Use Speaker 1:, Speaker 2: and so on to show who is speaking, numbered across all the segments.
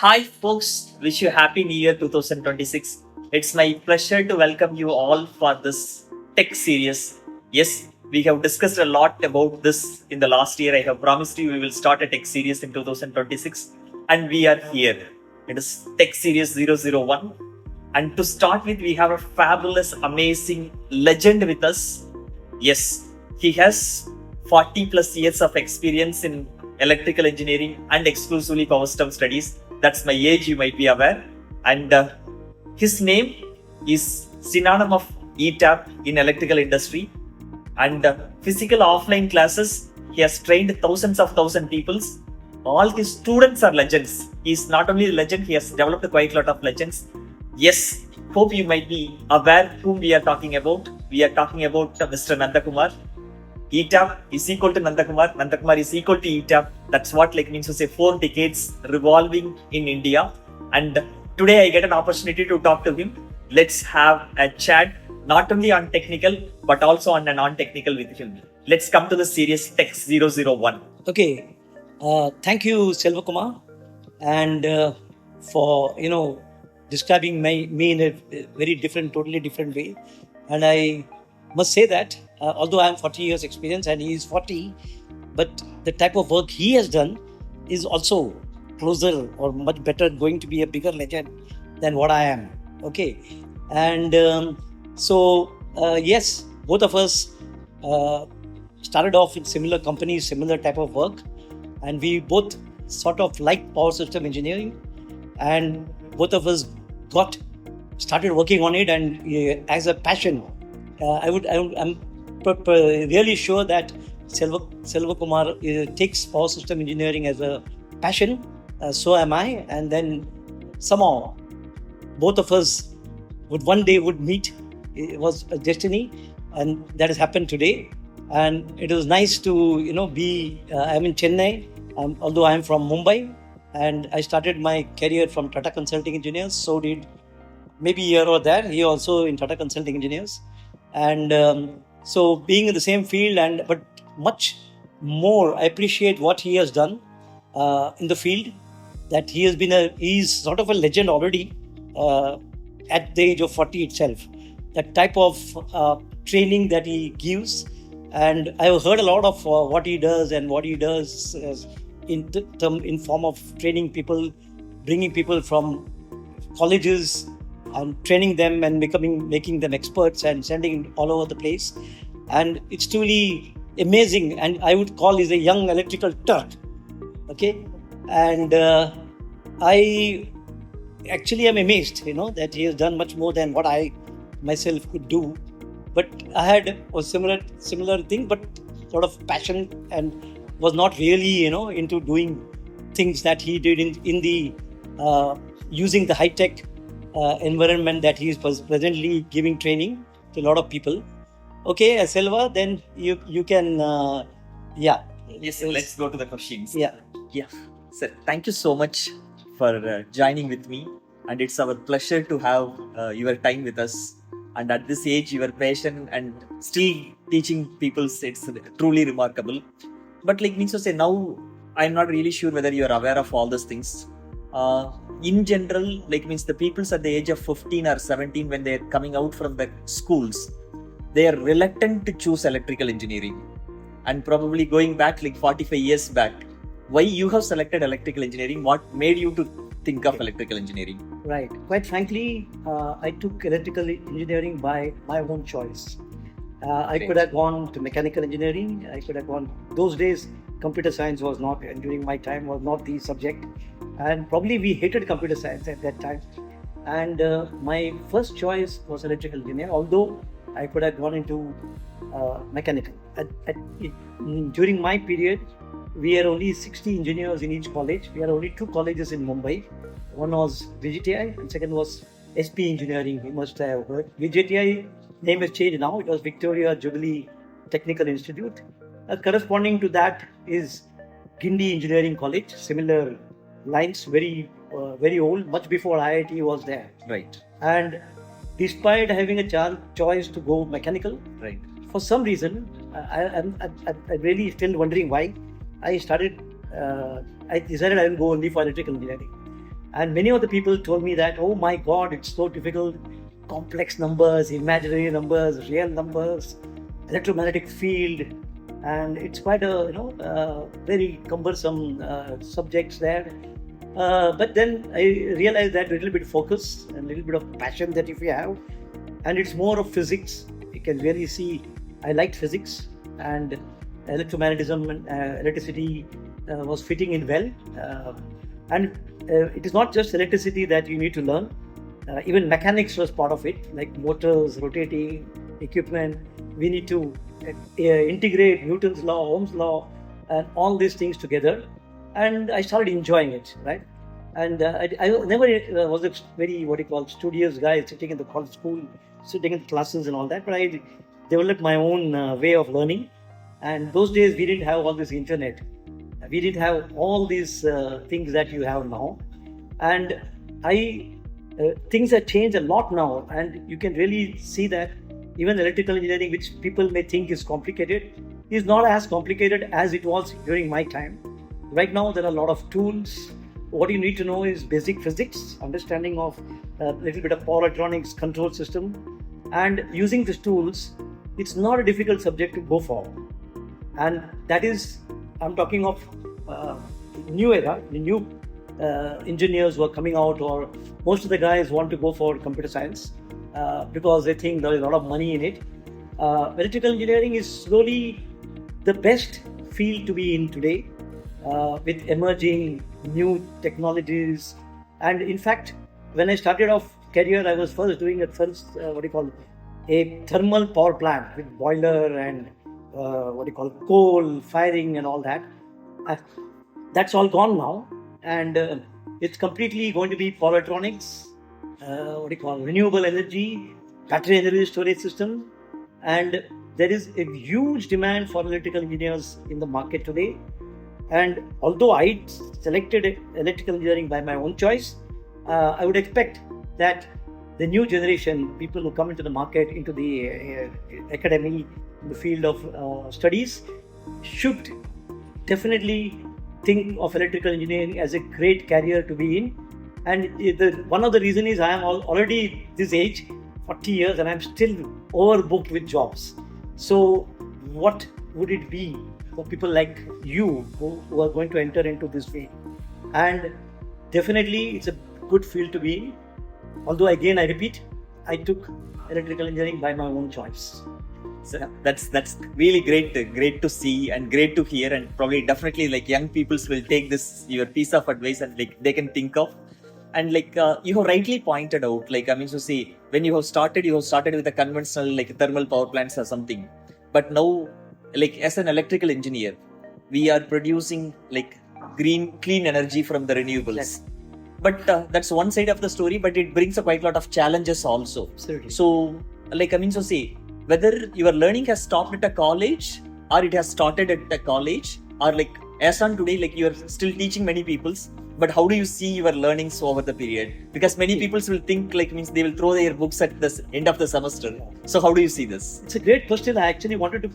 Speaker 1: Hi folks, wish you happy new year 2026. It's my pleasure to welcome you all for this tech series. Yes, we have discussed a lot about this in the last year. I have promised you we will start a tech series in 2026 and we are here. It is tech series 001. And to start with, we have a fabulous, amazing legend with us. Yes, he has 40 plus years of experience in electrical engineering and exclusively power system studies. That's my age, you might be aware. And his name is synonym of ETAP in electrical industry. And physical offline classes, he has trained thousands of people. All his students are legends. He's not only a legend, he has developed quite a lot of legends. Yes, hope you might be aware whom we are talking about. We are talking about Mr. Nandakumar. ETAP is equal to Nandakumar. Nandakumar is equal to ETAP. That's what means to say 4 decades revolving in India. And today I get an opportunity to talk to him. Let's have a chat, not only on technical, but also on a non-technical with him. Let's come to the serious Tech 001.
Speaker 2: Okay. Thank you, Selvakumar, and for describing me in a very different, totally different way. And I must say that although I am 40 years experience and he is 40, but the type of work he has done is also closer or much better, going to be a bigger legend than what I am. Okay, and yes, both of us started off in similar companies, similar type of work, and we both sort of like power system engineering, and both of us started working on it, and as a passion. I'm really sure that Selvakumar takes power system engineering as a passion. So am I, and then somehow both of us one day would meet. It was a destiny, and that has happened today. And it was nice to be. I'm in Chennai, although I'm from Mumbai, and I started my career from Tata Consulting Engineers. So did maybe here or there. He also in Tata Consulting Engineers, and so being in the same field, but much more, I appreciate what he has done in the field. That he's sort of a legend already at the age of 40 itself. That type of training that he gives, and I've heard a lot of what he does and what he does in form of training people, bringing people from colleges and training them and making them experts and sending all over the place. And it's truly amazing, and I would call he's a young electrical Turk. Okay, and I actually am amazed, that he has done much more than what I myself could do. But I had a similar thing, but sort of passion, and was not really into doing things that he did in the using the high tech environment that he is presently giving training to a lot of people. Okay, Selva, then you can yeah.
Speaker 1: Yes, let's go to the questions.
Speaker 2: Yeah.
Speaker 1: Sir, thank you so much for joining with me, and it's our pleasure to have your time with us. And at this age, your passion and still teaching people, it's truly remarkable. But means to say, now I'm not really sure whether you are aware of all those things. In general, means the peoples at the age of 15 or 17, when they're coming out from the schools, they are reluctant to choose electrical engineering. And probably going back 45 years back, why you have selected electrical engineering? What made you to think of electrical engineering?
Speaker 2: Right. Quite frankly, I took electrical engineering by my own choice. I could have gone to mechanical engineering. I could have gone. Those days, computer science was not, and during my time, was not the subject. And probably we hated computer science at that time. And my first choice was electrical engineering, although I could have gone into mechanical. During my period, we had only 60 engineers in each college. We had only 2 colleges in Mumbai. One was VJTI and second was SP Engineering. You must have heard. VJTI name has changed now. It was Victoria Jubilee Technical Institute. Corresponding to that is Guindy Engineering College. Similar lines, very old, much before IIT was there.
Speaker 1: Right.
Speaker 2: And despite having a choice to go mechanical,
Speaker 1: right,
Speaker 2: for some reason, I'm really still wondering why. I decided I will go only for electrical engineering. And many of the people told me that, oh my God, it's so difficult, complex numbers, imaginary numbers, real numbers, electromagnetic field, and it's quite a very cumbersome subjects there. But then I realized that a little bit of focus and a little bit of passion that if you have, and it's more of physics, you can really see I liked physics, and electromagnetism and electricity was fitting in well. And it is not just electricity that you need to learn. Even mechanics was part of it, like motors, rotating equipment. We need to integrate Newton's law, Ohm's law, and all these things together. And I started enjoying it, right? And I never was a very, studious guy sitting in the college school, sitting in classes and all that. But I developed my own way of learning. And those days we didn't have all this internet. We didn't have all these things that you have now. And things have changed a lot now. And you can really see that even electrical engineering, which people may think is complicated, is not as complicated as it was during my time. Right now, there are a lot of tools. What you need to know is basic physics, understanding of a little bit of power electronics, control system, and using these tools. It's not a difficult subject to go for. And that is, I'm talking of new era, the new engineers who are coming out, or most of the guys want to go for computer science because they think there is a lot of money in it. Electrical engineering is slowly the best field to be in today, with emerging new technologies. And in fact, when I started off career, I was first doing a thermal power plant with boiler and coal firing and all that. That's all gone now, and it's completely going to be power electronics, renewable energy, battery energy storage system, and there is a huge demand for electrical engineers in the market today. And although I selected electrical engineering by my own choice, I would expect that the new generation, people who come into the market, into the academy, in the field of studies, should definitely think of electrical engineering as a great career to be in. And one of the reasons is I am already this age, 40 years, and I'm still overbooked with jobs. So what would it be for people like you who are going to enter into this field? And definitely it's a good field to be in. Although again, I repeat, I took electrical engineering by my own choice.
Speaker 1: So that's really great to see and great to hear, and probably definitely like young people will take this your piece of advice and like they can think of. And like you have rightly pointed out, like when you have started with a conventional like thermal power plants or something, but now like as an electrical engineer, we are producing like clean energy from the renewables.
Speaker 2: Yes.
Speaker 1: But that's one side of the story, but it brings a quite lot of challenges also.
Speaker 2: Absolutely.
Speaker 1: So like whether your learning has stopped at a college or it has started at a college, or like as on today, like you are still teaching many peoples, but how do you see your learnings over the period? Because many people will think they will throw their books at the end of the semester. So how do you see this?
Speaker 2: It's a great question. I actually wanted to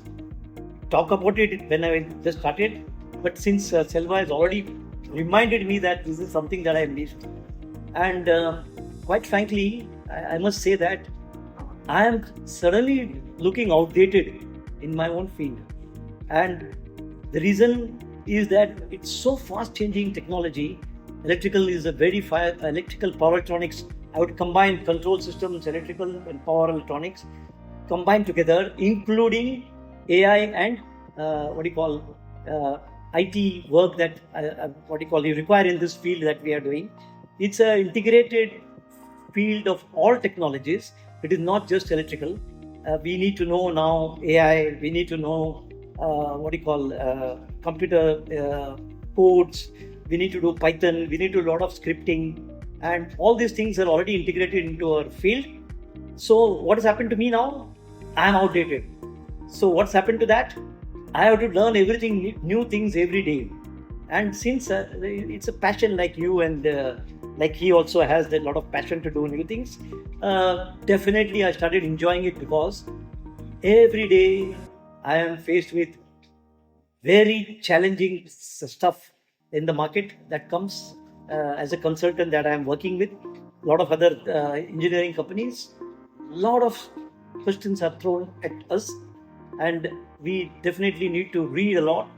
Speaker 2: talk about it when I just started, but since Selva has already reminded me that this is something that I missed, and quite frankly, I must say that I am suddenly looking outdated in my own field, and the reason is that it's so fast changing technology. Electrical power electronics. I would combine control systems, electrical and power electronics combined together, including AI and IT work that you require in this field that we are doing. It's an integrated field of all technologies. It is not just electrical. We need to know now AI. We need to know computer codes. We need to do Python. We need to do a lot of scripting, and all these things are already integrated into our field. So what has happened to me now? I am outdated. So what's happened to that? I have to learn everything, new things every day. And since it's a passion like you, and like he also has a lot of passion to do new things, definitely I started enjoying it, because every day I am faced with very challenging stuff in the market that comes. as a consultant that I am working with a lot of other engineering companies. A lot of questions are thrown at us, and we definitely need to read a lot,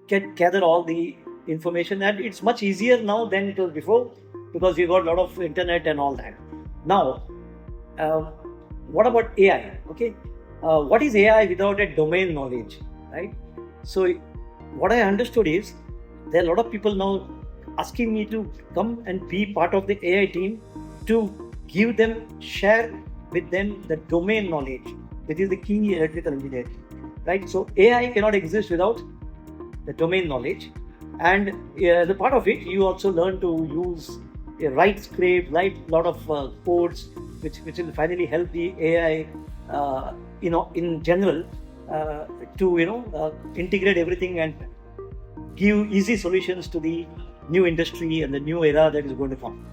Speaker 2: gather all the information, and it's much easier now than it was before because we got a lot of internet and all that. Now, what about AI? Okay, what is AI without a domain knowledge, right? So, what I understood is there are a lot of people now asking me to come and be part of the AI team to share with them the domain knowledge, which is the key electrical engineering, right? So AI cannot exist without the domain knowledge, and the part of it, you also learn to use write script, write a lot of codes, which will finally help the AI, in general, to integrate everything and give easy solutions to the new industry and the new era that is going to come.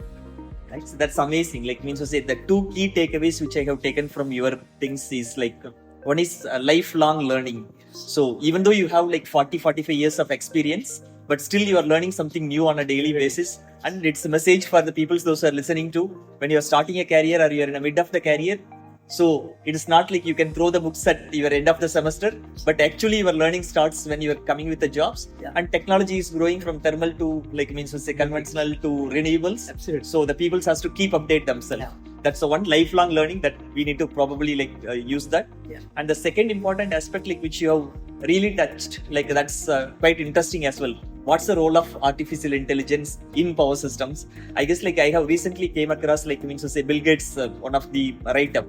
Speaker 1: Right? So that's amazing. Like, means to say the two key takeaways which I have taken from your things is like, one is lifelong learning. So even though you have like 40-45 years of experience, but still you are learning something new on a daily basis. And it's a message for the people those who are listening to, when you are starting a career or you are in the mid of the career. So it is not like you can throw the books at your end of the semester, but actually your learning starts when you are coming with the jobs.
Speaker 2: Yeah.
Speaker 1: And technology is growing from thermal to, like, means to say, conventional to renewables.
Speaker 2: Absolutely.
Speaker 1: So the people has to keep update themselves.
Speaker 2: Yeah.
Speaker 1: That's the one lifelong learning that we need to probably use that.
Speaker 2: Yeah.
Speaker 1: And the second important aspect, like, which you have really touched, like, that's quite interesting as well. What's the role of artificial intelligence in power systems? I guess, like, I have recently came across, like, means to say, Bill Gates, one of the write-up.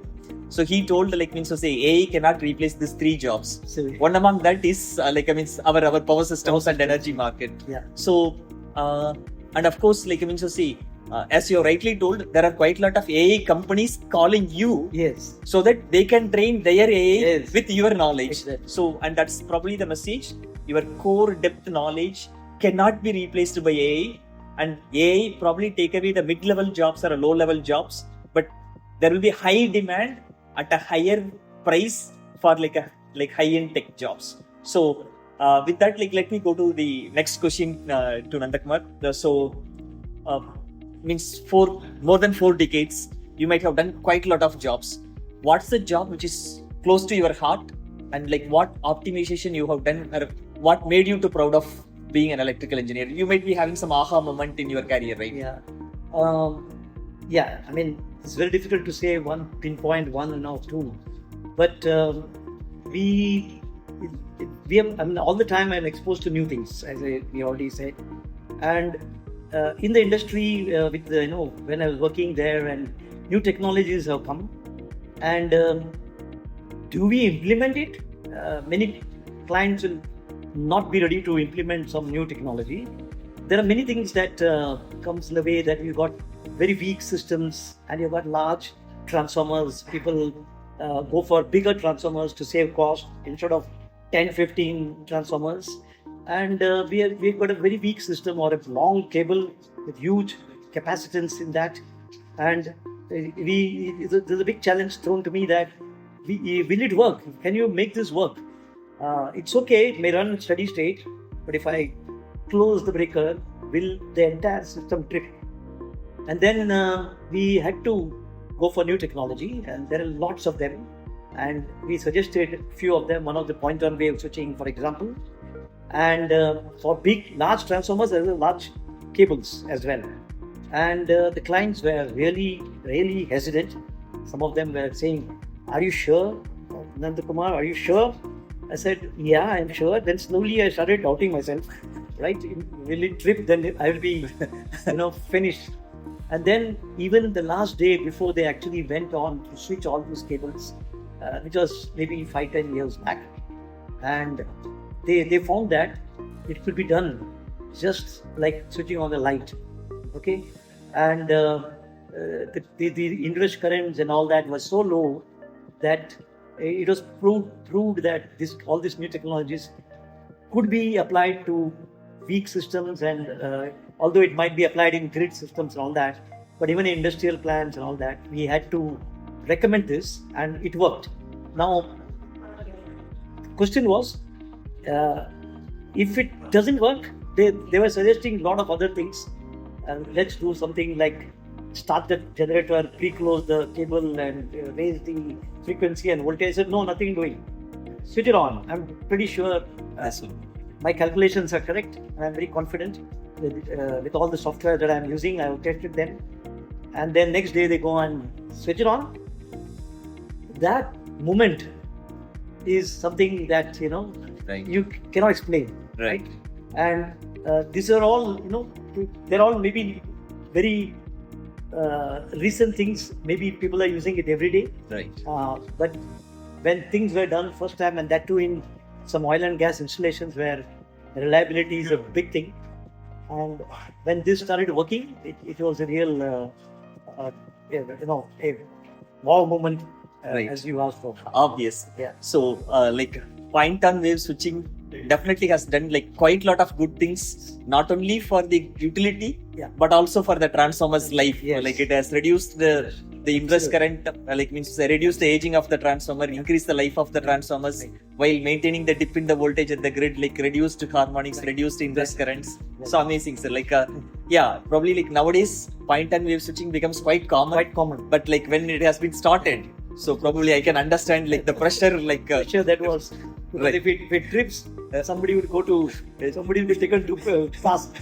Speaker 1: So he told, like, means to say, AI cannot replace these 3 jobs.
Speaker 2: So,
Speaker 1: one among that is our power systems and energy market.
Speaker 2: Yeah.
Speaker 1: So, and of course, like, means to say, as you rightly told, there are quite a lot of AI companies calling you,
Speaker 2: yes,
Speaker 1: so that they can train their AI
Speaker 2: Yes.
Speaker 1: with your knowledge.
Speaker 2: Exactly.
Speaker 1: So, and that's probably the message. Your core depth knowledge cannot be replaced by AI, and AI probably take away the mid-level jobs or low-level jobs, but there will be high demand at a higher price for like high-end tech jobs. So with that, like, let me go to the next question to Nandakumar. Means for more than 4 decades, you might have done quite a lot of jobs. What's the job which is close to your heart, and like what optimization you have done, or what made you too proud of being an electrical engineer? You might be having some aha moment in your career, right?
Speaker 2: Yeah. I mean, it's very difficult to say pinpoint one or two, but we have, I mean, all the time I'm exposed to new things, as we already said, and in the industry, with when I was working there, and new technologies have come, and do we implement it? Many clients will not be ready to implement some new technology. There are many things that comes in the way, that you've got very weak systems and you've got large transformers. People go for bigger transformers to save cost instead of 10-15 transformers. And we've got a very weak system, or a long cable with huge capacitance in that. And there's a big challenge thrown to me that will it work? Can you make this work? It's okay, it may run in steady state, but if I close the breaker, will the entire system trip? And then we had to go for new technology, and there are lots of them. And we suggested a few of them. One of the point-on wave switching, for example. And for large transformers, there are large cables as well. And the clients were really, really hesitant. Some of them were saying, "Are you sure, Nandakumar? Are you sure?" I said, "Yeah, I'm sure." Then slowly I started doubting myself. Right? Will it trip? Then I will be, finished. And then even the last day before they actually went on to switch all these cables, which was maybe 5-10 years back, and they found that it could be done just like switching on the light. Okay, and the inrush currents and all that was so low that it was proved that all these new technologies could be applied to weak systems, and although it might be applied in grid systems and all that, but even in industrial plants and all that, we had to recommend this, and it worked. Now, the question was, if it doesn't work, they were suggesting a lot of other things, let's do something like start the generator, pre-close the cable and raise the frequency and voltage. I said, no, nothing doing. Switch it on. I'm pretty sure my calculations are correct. I'm very confident with all the software that I'm using. I've tested them. And then next day they go and switch it on. That moment is something that, you cannot explain. Right? And these are all, they're all maybe very recent things. Maybe people are using it every day.
Speaker 1: Right.
Speaker 2: But when things were done first time, and that too in some oil and gas installations where reliability is a big thing, and when this started working, it was a real, a wow moment, as you asked for.
Speaker 1: Obvious.
Speaker 2: Yeah.
Speaker 1: So, point on wave switching definitely has done quite a lot of good things, not only for the utility, but also for the transformer's life.
Speaker 2: Yes.
Speaker 1: It has reduced the inverse current, means reduce the aging of the transformer, increase the life of the transformers, while maintaining the dip in the voltage at the grid, reduced harmonics, reduced inverse currents. So amazing, sir. Probably nowadays point and wave switching becomes quite common. But when it has been started, so probably I can understand the pressure,
Speaker 2: pressure that was.
Speaker 1: Right.
Speaker 2: If it trips, somebody will be taken to fast.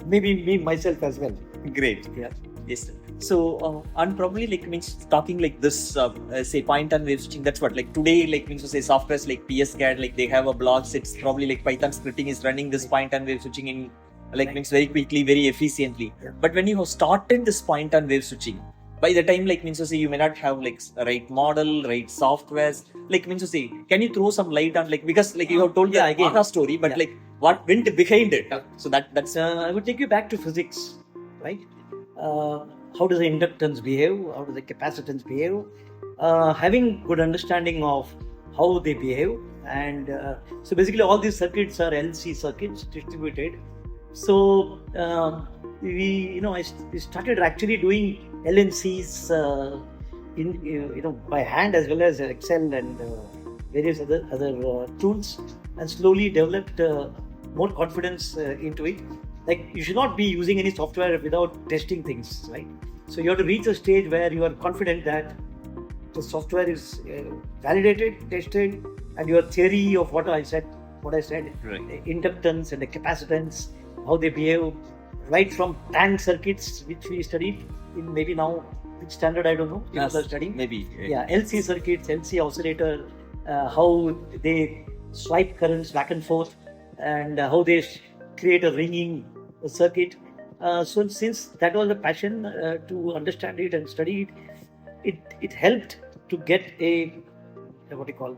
Speaker 2: Maybe me myself as well.
Speaker 1: Great.
Speaker 2: Yeah.
Speaker 1: Yes. So, and probably means talking this, say point and wave switching. That's what today means to say softwares like PSCAD, they have a blocks. It's probably Python scripting is running this point and wave switching in means very quickly, very efficiently.
Speaker 2: Yeah.
Speaker 1: But when you have started this point and wave switching, by the time means to say you may not have right model, right softwares. Means to say, can you throw some light on because you have told the Aga story, but what went behind it? So that's
Speaker 2: I would take you back to physics, right? How does the inductance behave? How does the capacitance behave? Having good understanding of how they behave, and so basically all these circuits are LC circuits distributed. So we started actually doing LNCs by hand as well as Excel and various other tools, and slowly developed more confidence into it. You should not be using any software without testing things, right? So you have to reach a stage where you are confident that the software is validated, tested, and your theory of what I said,
Speaker 1: right.
Speaker 2: Inductance and the capacitance, how they behave, right from tank circuits, which we studied in maybe now, which standard I don't know, people are studying.
Speaker 1: Maybe.
Speaker 2: LC circuits, LC oscillator, how they swipe currents back and forth, and how they create a ringing circuit. So since that was a passion to understand it and study it helped to get a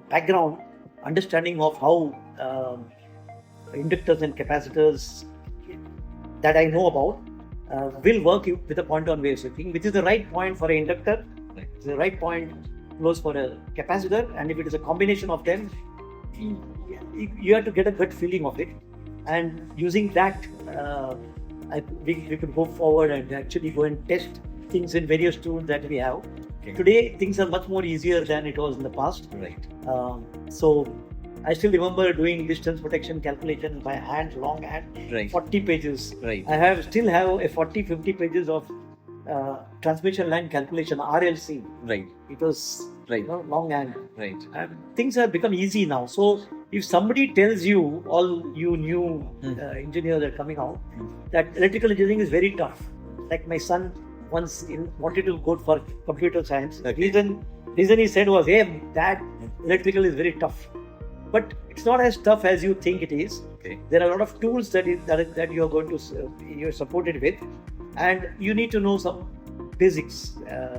Speaker 2: background understanding of how inductors and capacitors that I know about will work with a point on wave switching, which is the right point for an inductor, it's the right point close for a capacitor, and if it is a combination of them, you have to get a gut feeling of it. And using that, we could go forward and actually go and test things in various tools that we have. Okay. Today, things are much more easier than it was in the past.
Speaker 1: Right.
Speaker 2: So, I still remember doing distance protection calculation by hand, long hand,
Speaker 1: right.
Speaker 2: 40 pages.
Speaker 1: Right.
Speaker 2: I still have a 40-50 pages of transmission line calculation, RLC.
Speaker 1: Right.
Speaker 2: It was long hand.
Speaker 1: Right.
Speaker 2: And things have become easy now. So if somebody tells you, all you new engineers are coming out, that electrical engineering is very tough. Like my son once wanted to go for computer science.
Speaker 1: Okay.
Speaker 2: The reason he said was, hey, Dad, electrical is very tough. But it's not as tough as you think it is.
Speaker 1: Okay.
Speaker 2: There are a lot of tools that you are going to you're supported with, and you need to know some basics,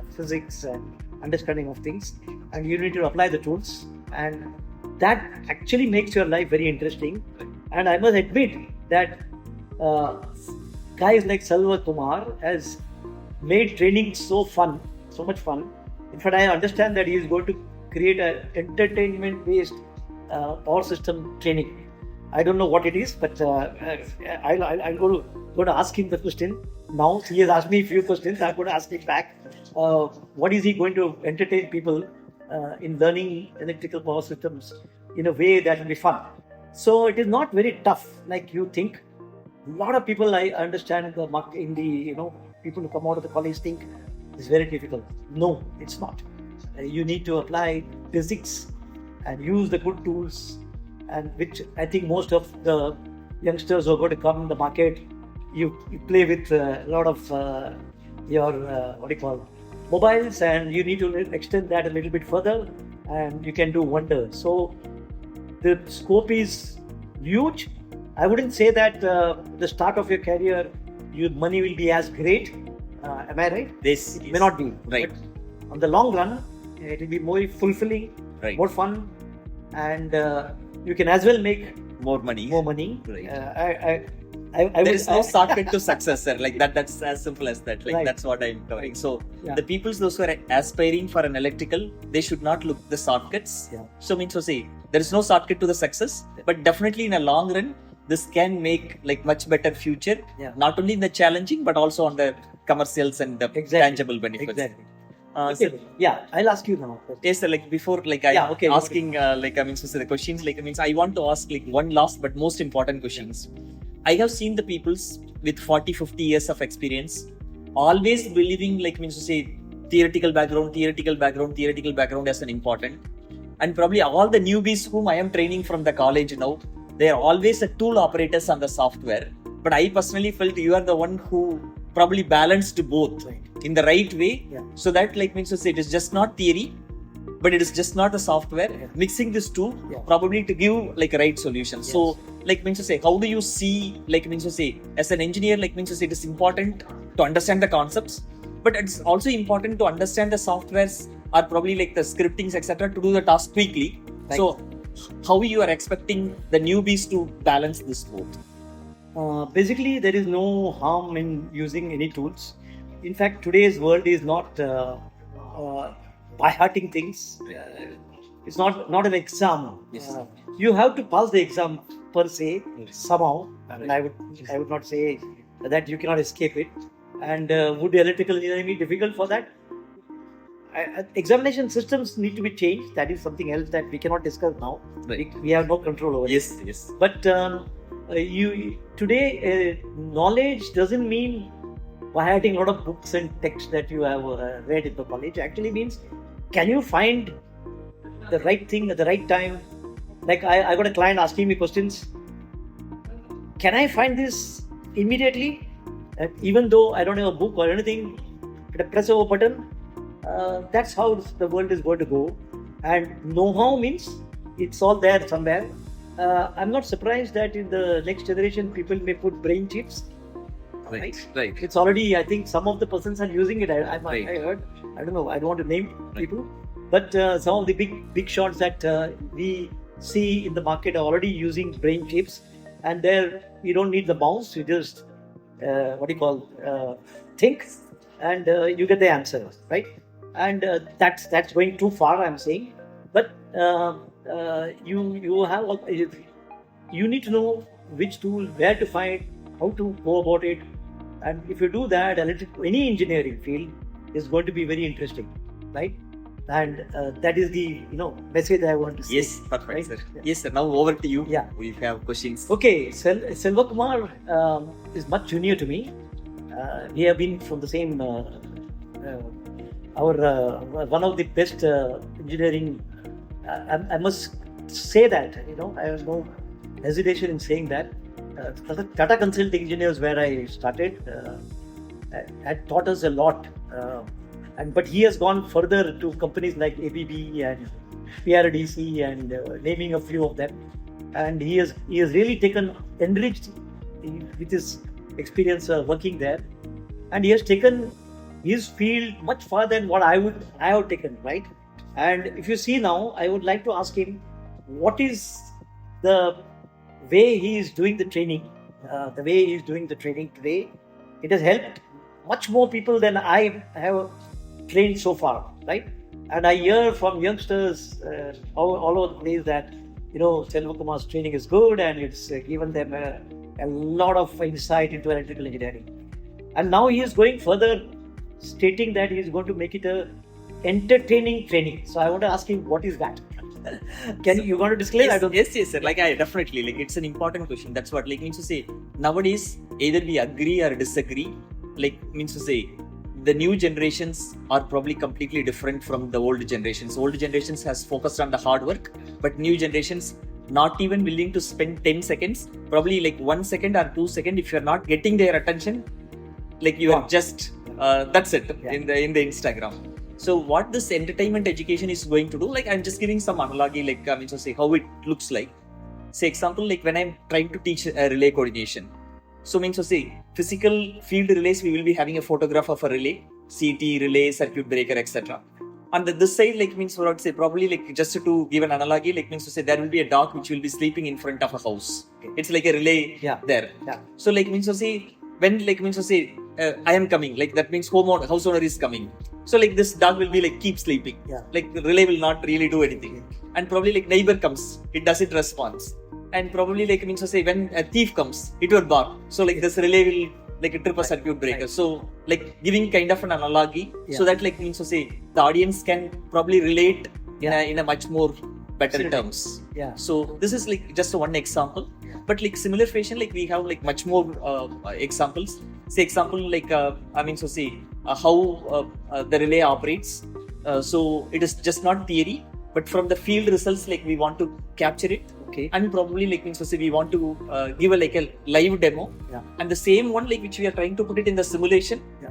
Speaker 2: physics and understanding of things, and you need to apply the tools, and that actually makes your life very interesting. And I must admit that guys like Salva Kumar has made training so much fun. In fact, I understand that he is going to create an entertainment-based power system training. I don't know what it is, but I'm going to ask him the question now. He has asked me a few questions. I'm going to ask him back. What is he going to entertain people in learning electrical power systems in a way that will be fun? So it is not very tough like you think. A lot of people I understand in the market, in the people who come out of the college think it's very difficult. No, it's not. You need to apply physics and use the good tools, and which I think most of the youngsters who are going to come in the market, you play with a lot of your mobiles, and you need to extend that a little bit further, and you can do wonders. So the scope is huge. I wouldn't say that the start of your career, your money will be as great. Am I right?
Speaker 1: This
Speaker 2: It may not be.
Speaker 1: right.
Speaker 2: But on the long run, it will be more fulfilling,
Speaker 1: Right.
Speaker 2: more fun, and you can as well make
Speaker 1: More money.
Speaker 2: more money.
Speaker 1: Right.
Speaker 2: There
Speaker 1: is no shortcut to success, sir. Like that. That's as simple as that. Like
Speaker 2: Right.
Speaker 1: that's what I'm covering. So
Speaker 2: Yeah.
Speaker 1: the people those who are aspiring for an electrical, they should not look the shortcuts.
Speaker 2: Yeah.
Speaker 1: So means to say there is no shortcut to the success, but definitely in a long run, this can make like much better future.
Speaker 2: Yeah.
Speaker 1: Not only in the challenging, but also on the commercials and the
Speaker 2: Exactly.
Speaker 1: tangible benefits.
Speaker 2: Exactly.
Speaker 1: So,
Speaker 2: Okay. Yeah, I'll ask you now.
Speaker 1: yes, sir, like before, like I
Speaker 2: Yeah, okay.
Speaker 1: asking, like I mean, so the questions, like I mean, I want to ask like one last but most important questions. I have seen the peoples with 40, 50 years of experience, always believing, like means to say, theoretical background as an important, and probably all the newbies whom I am training from the college now, they are always a tool operators on the software. But I personally felt you are the one who probably balanced both
Speaker 2: Right.
Speaker 1: in the right way,
Speaker 2: Yeah.
Speaker 1: so that like means to say it is just not theory, but it is just not the software.
Speaker 2: Yeah.
Speaker 1: Mixing these two
Speaker 2: Yeah.
Speaker 1: probably to give like a right solution.
Speaker 2: Yes.
Speaker 1: So like means to say, how do you see like means to say as an engineer, like means to say it is important to understand the concepts, but it's also important to understand the softwares or probably like the scriptings etc. to do the task quickly.
Speaker 2: Right.
Speaker 1: So how you are expecting the newbies to balance this both?
Speaker 2: Basically, there is no harm in using any tools. In fact, today's world is not by hearting things. It's not an exam.
Speaker 1: Yes.
Speaker 2: You have to pass the exam per se somehow,
Speaker 1: Right.
Speaker 2: and I would not say that you cannot escape it. And would electrical engineering be difficult for that? Examination systems need to be changed. That is something else that we cannot discuss now.
Speaker 1: Right.
Speaker 2: We have no control over it.
Speaker 1: Yes.
Speaker 2: But you today knowledge doesn't mean by writing a lot of books and texts that you have read in the college. Actually means, can you find the right thing at the right time? Like I got a client asking me questions. Can I find this immediately? Even though I don't have a book or anything, but press a button. That's how the world is going to go. And know-how means it's all there somewhere. I'm not surprised that in the next generation people may put brain chips.
Speaker 1: Right.
Speaker 2: It's already, I think some of the persons are using it. I
Speaker 1: Right.
Speaker 2: heard. I don't know. I don't want to name
Speaker 1: Right.
Speaker 2: people, but some of the big shots that we see in the market are already using brain chips, and there you don't need the mouse. You just think, and you get the answer, right? And that's going too far, I'm saying. But you need to know which tool, where to find, how to go about it, and if you do that, any engineering field is going to be very interesting, right? And that is the message I want to say.
Speaker 1: Yes, perfect,
Speaker 2: right?
Speaker 1: sir.
Speaker 2: Yeah.
Speaker 1: Yes, sir. Now over to you.
Speaker 2: Yeah.
Speaker 1: We have questions.
Speaker 2: Okay, Selva Kumar is much junior to me. We have been from the same. One of the best engineering. I must say that I have no hesitation in saying that. Tata Consulting Engineers, where I started, had taught us a lot. But he has gone further to companies like ABB and PRDC and naming a few of them. And he has really enriched with his experience working there, and he has taken his field much farther than what I have taken, right? And if you see now, I would like to ask him, what is the way he is doing the training? The way he is doing the training today, it has helped much more people than I have trained so far, right? And I hear from youngsters all over the place that Selva Kumar's training is good, and it's given them a lot of insight into electrical engineering. And now he is going further, stating that he is going to make it a entertaining training. So I want to ask him, what is that? You want to disclaim? I don't.
Speaker 1: Yes, sir. Like I definitely like it's an important question. That's what like means to say. Nowadays, either we agree or disagree. Like means to say, the new generations are probably completely different from the old generations. Old generations has focused on the hard work, but new generations not even willing to spend 10 seconds, probably like 1 second or 2 seconds. If you're not getting their attention, like you are just that's it in the Instagram. So what this entertainment education is going to do, like I'm just giving some analogy, like I mean to say how it looks like. Say example, like when I'm trying to teach relay coordination. So means to say physical field relays, we will be having a photograph of a relay, CT, relay, circuit breaker, etc. On this side, like means for say probably like just to give an analogy, like means to say there will be a dog which will be sleeping in front of a house. It's like a relay there.
Speaker 2: Yeah.
Speaker 1: So like means to say when like means to say I am coming, like that means house owner is coming. So like this dog will be like keep sleeping.
Speaker 2: Yeah.
Speaker 1: Like the relay will not really do anything. And probably like neighbor comes, it doesn't respond. And probably like means to say when a thief comes, it will bark. So like this relay will like a trip a circuit breaker. So like giving kind of an analogy so that like means to say the audience can probably relate in a much more better terms.
Speaker 2: Yeah.
Speaker 1: So this is like just one example. But like similar fashion, like we have like much more examples. Say example like I mean to say how the relay operates. So it is just not theory, but from the field results, like we want to capture it.
Speaker 2: Okay.
Speaker 1: And probably like means to say we want to give a live demo.
Speaker 2: Yeah.
Speaker 1: And the same one like which we are trying to put it in the simulation.
Speaker 2: Yeah.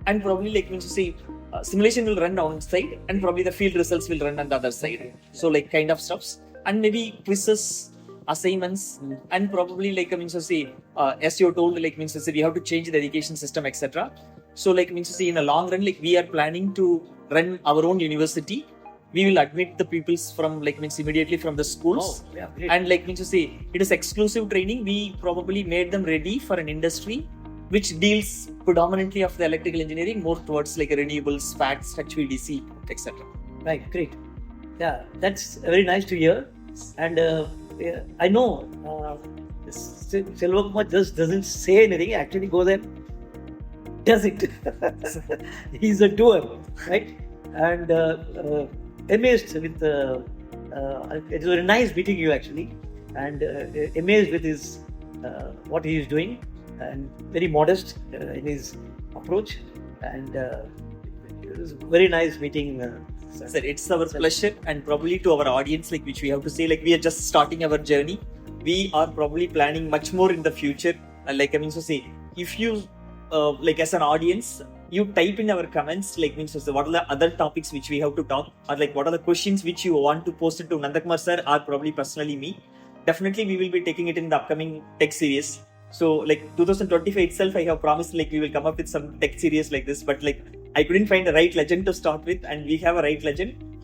Speaker 1: And probably like means to say simulation will run on side and probably the field results will run on the other side. So like kind of stuffs and maybe quizzes, assignments, and probably like means to say as you told like means to say we have to change the education system, etc. So like means to say in the long run, like we are planning to run our own university. We will admit the pupils from like means immediately from the schools.
Speaker 2: Oh, yeah, great.
Speaker 1: And like means to say it is exclusive training. We probably made them ready for an industry which deals predominantly of the electrical engineering more towards like renewables, FACTS, HVDC, etc.
Speaker 2: Right, great. Yeah, that's very nice to hear. And I know Selvakumar just doesn't say anything, actually goes and does it. He's a doer, right? And amazed with it was very nice meeting you actually, and amazed with his what he is doing, and very modest in his approach, and it was very nice meeting.
Speaker 1: Sir, it's our pleasure, and probably to our audience, like which we have to say, like we are just starting our journey. We are probably planning much more in the future. Like I mean to say, if you like as an audience, you type in our comments, like means to say what are the other topics which we have to talk, or like what are the questions which you want to post it to Nandakumar sir, or probably personally me. Definitely, we will be taking it in the upcoming tech series. So like 2025 itself, I have promised like we will come up with some tech series like this, but like I couldn't find the right legend to start with, and we have a right legend.